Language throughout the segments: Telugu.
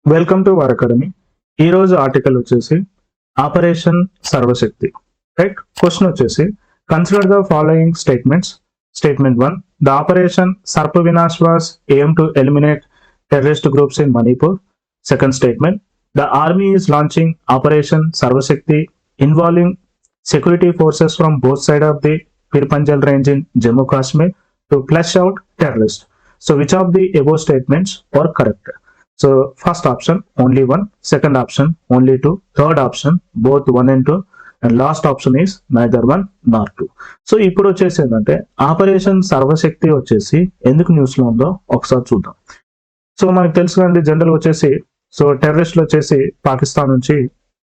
Welcome to war academy. ఈ రోజు ఆర్టికల్ వచ్చేసి ఆపరేషన్ సర్వశక్తి. రైట్, క్వశ్చన్ వచ్చేసి consider the following statements. Statement 1, the operation Sarp Vinash was aim to eliminate terrorist groups in Manipur. Second statement, the army is launching operation Sarvashakti involving security forces from both sides of the Pirpanjal range in Jammu Kashmir to flush out terrorists. So which of the above statements are correct? So first option only 1, second option only 2, third option both 1 and 2, and last option is neither 1 nor 2. So ఇప్పుడు వచ్చేసి ఏంటంటే ఆపరేషన్ సర్వశక్తి వచ్చేసి ఎందుకు న్యూస్ లో ఉందో ఒకసారి చూద్దాం. సో మనకు తెలుసు కదండి, జనరల్ వచ్చేసి సో టెర్రరిస్టులు వచ్చేసి పాకిస్తాన్ నుంచి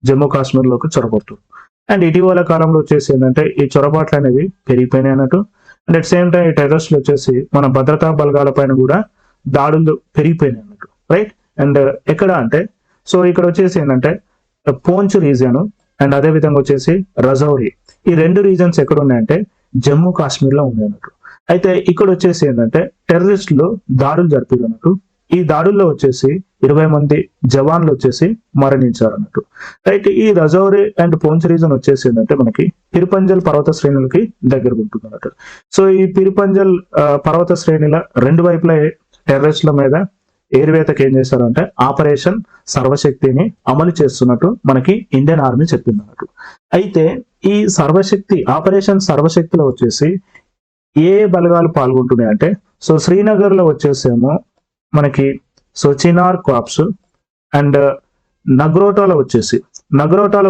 జమ్మూ కాశ్మీర్ లోకి చొరబడుతుంది. అండ్ ఇటీవల కాలంలో వచ్చేసి ఏంటంటే ఈ చొరబాట్లు అనేవి పెరిగిపోయినాయి అన్నట్టు. అండ్ అట్ సేమ్ టైం ఈ టెర్రరిస్టులు వచ్చేసి మన భద్రతా బలగాల పైన కూడా దాడులు పెరిగిపోయినాయి అన్నట్టు. రైట్, అండ్ ఎక్కడ అంటే సో ఇక్కడ వచ్చేసి ఏంటంటే పూంచ్ రీజియన్ అండ్ అదే విధంగా వచ్చేసి రజౌరి, ఈ రెండు రీజన్స్ ఎక్కడ ఉన్నాయంటే జమ్మూ కాశ్మీర్ లో ఉన్నాయి అన్నట్టు. అయితే ఇక్కడ వచ్చేసి ఏంటంటే టెర్రరిస్టులు దాడులు జరిపారు అన్నట్టు. ఈ దాడుల్లో వచ్చేసి 20 మంది జవాన్లు వచ్చేసి మరణించారు అన్నట్టు. రైట్, ఈ రజౌరి అండ్ పూంచ్ రీజన్ వచ్చేసి ఏంటంటే మనకి పిరిపంజల్ పర్వత శ్రేణులకి దగ్గర ఉంటుంది అన్నట్టు. సో ఈ పిరిపంజల్ పర్వత శ్రేణుల రెండు వైపుల టెర్రరిస్టుల మీద ఏరివేతకి ఏం చేశారంటే ఆపరేషన్ సర్వశక్తిని అమలు చేస్తున్నట్టు మనకి ఇండియన్ ఆర్మీ చెప్పింది అన్నట్టు. అయితే ఈ సర్వశక్తి ఆపరేషన్ సర్వశక్తిలో వచ్చేసి ఏ బలగాలు పాల్గొంటున్నాయి అంటే సో శ్రీనగర్ లో వచ్చేసేమో మనకి సో చినార్ క్రాప్స్ అండ్ నగ్రోటాలో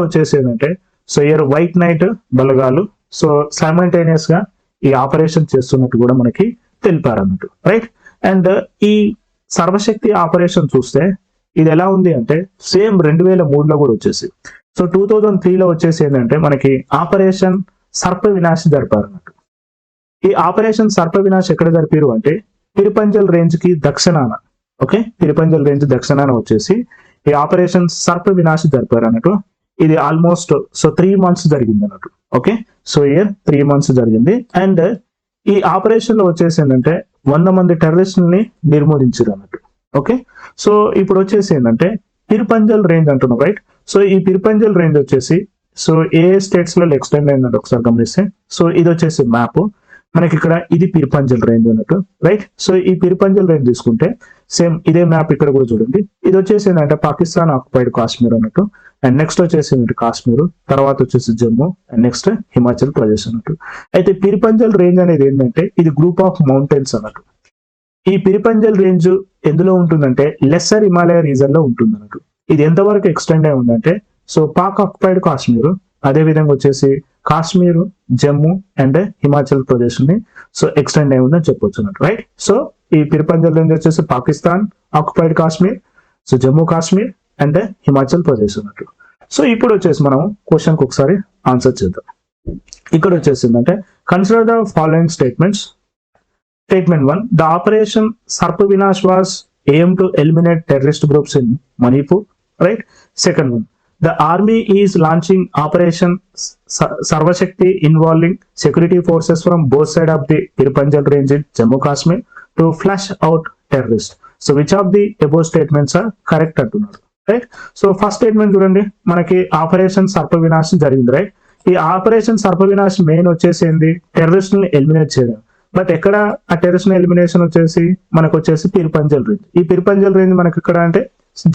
వచ్చేసి ఏంటంటే సో ఇయర్ వైట్ నైట్ బలగాలు సో సైమల్టేనియస్ గా ఈ ఆపరేషన్ చేస్తున్నట్టు కూడా మనకి తెలిపారు అన్నట్టు. రైట్, అండ్ ఈ సర్వశక్తి ఆపరేషన్ చూస్తే ఇది ఎలా ఉంది అంటే సేమ్ 2003లో కూడా వచ్చేసి సో 2003లో వచ్చేసి ఏంటంటే మనకి ఆపరేషన్ సర్ప వినాశ్ జరిపారు అన్నట్టు. ఈ ఆపరేషన్ సర్ప వినాశ్ ఎక్కడ జరిపారు అంటే పిరిపంజల్ రేంజ్ కి దక్షిణాన, ఓకే, పిరిపంజల్ రేంజ్ దక్షిణాన వచ్చేసి ఈ ఆపరేషన్ సర్ప వినాశ్ జరిపారు అన్నట్టు. ఇది ఆల్మోస్ట్ సో 3 months జరిగింది అన్నట్టు. ఓకే, సో ఇయర్ 3 months జరిగింది. అండ్ ఈ ఆపరేషన్ లో వచ్చేసి ఏంటంటే 100 మంది టెర్రరిస్టులని నిర్మూలించారు అన్నట్టు. ఓకే, సో ఇప్పుడు వచ్చేసి ఏంటంటే పిరిపంజల్ రేంజ్ అంటున్నాం. రైట్, సో ఈ పిరిపంజల్ రేంజ్ వచ్చేసి సో ఏ స్టేట్స్ లో ఎక్స్టెండ్ అయిందంటే ఒకసారి గమనిస్తే సో ఇది వచ్చేసి మ్యాప్ మనకి ఇక్కడ ఇది పిరిపంజల్ రేంజ్ అన్నట్టు. రైట్, సో ఈ పిరిపంజల్ రేంజ్ తీసుకుంటే సేమ్ ఇదే మ్యాప్ ఇక్కడ కూడా చూడండి. ఇది వచ్చేసి ఏంటంటే పాకిస్తాన్ ఆక్యుపైడ్ కాశ్మీర్ అన్నట్టు. అండ్ నెక్స్ట్ వచ్చేసి కాశ్మీర్, తర్వాత వచ్చేసి జమ్మూ, అండ్ నెక్స్ట్ హిమాచల్ ప్రదేశ్ అన్నట్టు. అయితే పిరిపంజల్ రేంజ్ అనేది ఏంటంటే ఇది గ్రూప్ ఆఫ్ మౌంటైన్స్ అన్నట్టు. ఈ పిరిపంజల్ రేంజ్ ఎందులో ఉంటుందంటే లెస్సర్ హిమాలయ రీజన్ లో ఉంటుంది అన్నట్టు. ఇది ఎంతవరకు ఎక్స్టెండ్ అయి ఉందంటే సో పాక్ ఆక్యుపైడ్ కాశ్మీర్, అదే విధంగా వచ్చేసి కాశ్మీర్, జమ్మూ అండ్ హిమాచల్ ప్రదేశ్ ని సో ఎక్స్టెండ్ అయి ఉందని చెప్పొచ్చు అన్నట్టు. రైట్, సో ఈ పిరిపంజల్ రేంజ్ వచ్చేసి Pakistan occupied Kashmir, so Jammu Kashmir and Himachal Pradesh అన్నట్టు. సో ఇప్పుడు వచ్చేసి మనం క్వశ్చన్ కి ఒకసారి ఆన్సర్ చేద్దాం. ఇక్కడ వచ్చేసిందంటే consider the following statements. Statement 1, the operation Sarp Vinash was aim to eliminate terrorist groups in Manipur. Right, second one, the army is launching operation sarvashakti involving security forces from both sides of the Pirpanjal range in Jammu Kashmir to flush out terrorists. So which of the above statements are correct అంటున్నారు. రైట్, సో ఫస్ట్ స్టేట్మెంట్ చూడండి, మనకి ఆపరేషన్ సర్ప వినాశ్ జరిగింది. రైట్, ఈ ఆపరేషన్ సర్ప వినాశ్ మెయిన్ వచ్చేసి ఏంది టెర్రరిస్ట్ ని ఎలిమినేట్ చేయడం. బట్ ఎక్కడ ఆ టెర్రరిస్ట్ ఎలిమినేషన్ వచ్చేసి మనకు వచ్చేసి పిరిపంజల్ రేంజ్. ఈ పిరిపంజల్ రేంజ్ మనకి ఇక్కడ అంటే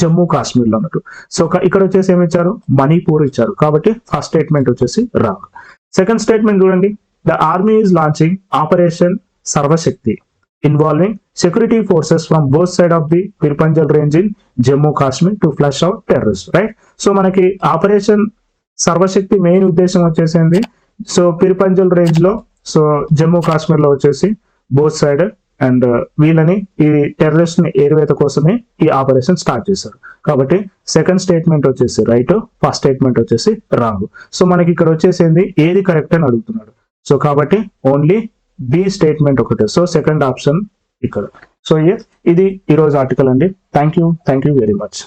జమ్మూ కాశ్మీర్ లో అన్నట్టు. సో ఇక్కడ వచ్చేసి ఏమి ఇచ్చారు, మణిపూర్ ఇచ్చారు. కాబట్టి ఫస్ట్ స్టేట్మెంట్ వచ్చేసి రాంగ్. సెకండ్ స్టేట్మెంట్ చూడండి, the army is launching operation Sarvashakti involving security forces from both side of the Pir Panjal range in Jammu Kashmir to flush out terrorist. Right, so మనకి ఆపరేషన్ సర్వశక్తి మెయిన్ ఉద్దేశం వచ్చేసింది సో పిరిపంజల్ రేంజ్ లో సో జమ్మూ కాశ్మీర్ లో వచ్చేసి బోత్ సైడ్ అండ్ వీళ్ళని ఈ టెర్రరిస్ట్ ని ఏరివేత కోసమే ఈ ఆపరేషన్ స్టార్ట్ చేశారు. కాబట్టి సెకండ్ స్టేట్మెంట్ వచ్చేసి రైట్, ఫస్ట్ స్టేట్మెంట్ వచ్చేసి రాంగ్. సో మనకి ఇక్కడ వచ్చేసింది ఏది కరెక్ట్ అని అడుగుతున్నాడు. సో కాబట్టి ఓన్లీ బి స్టేట్మెంట్ ఒకటే. సో సెకండ్ ఆప్షన్ ఇక్కడ. సో ఇది ఈరోజు ఆర్టికల్ అండి. Thank you very much.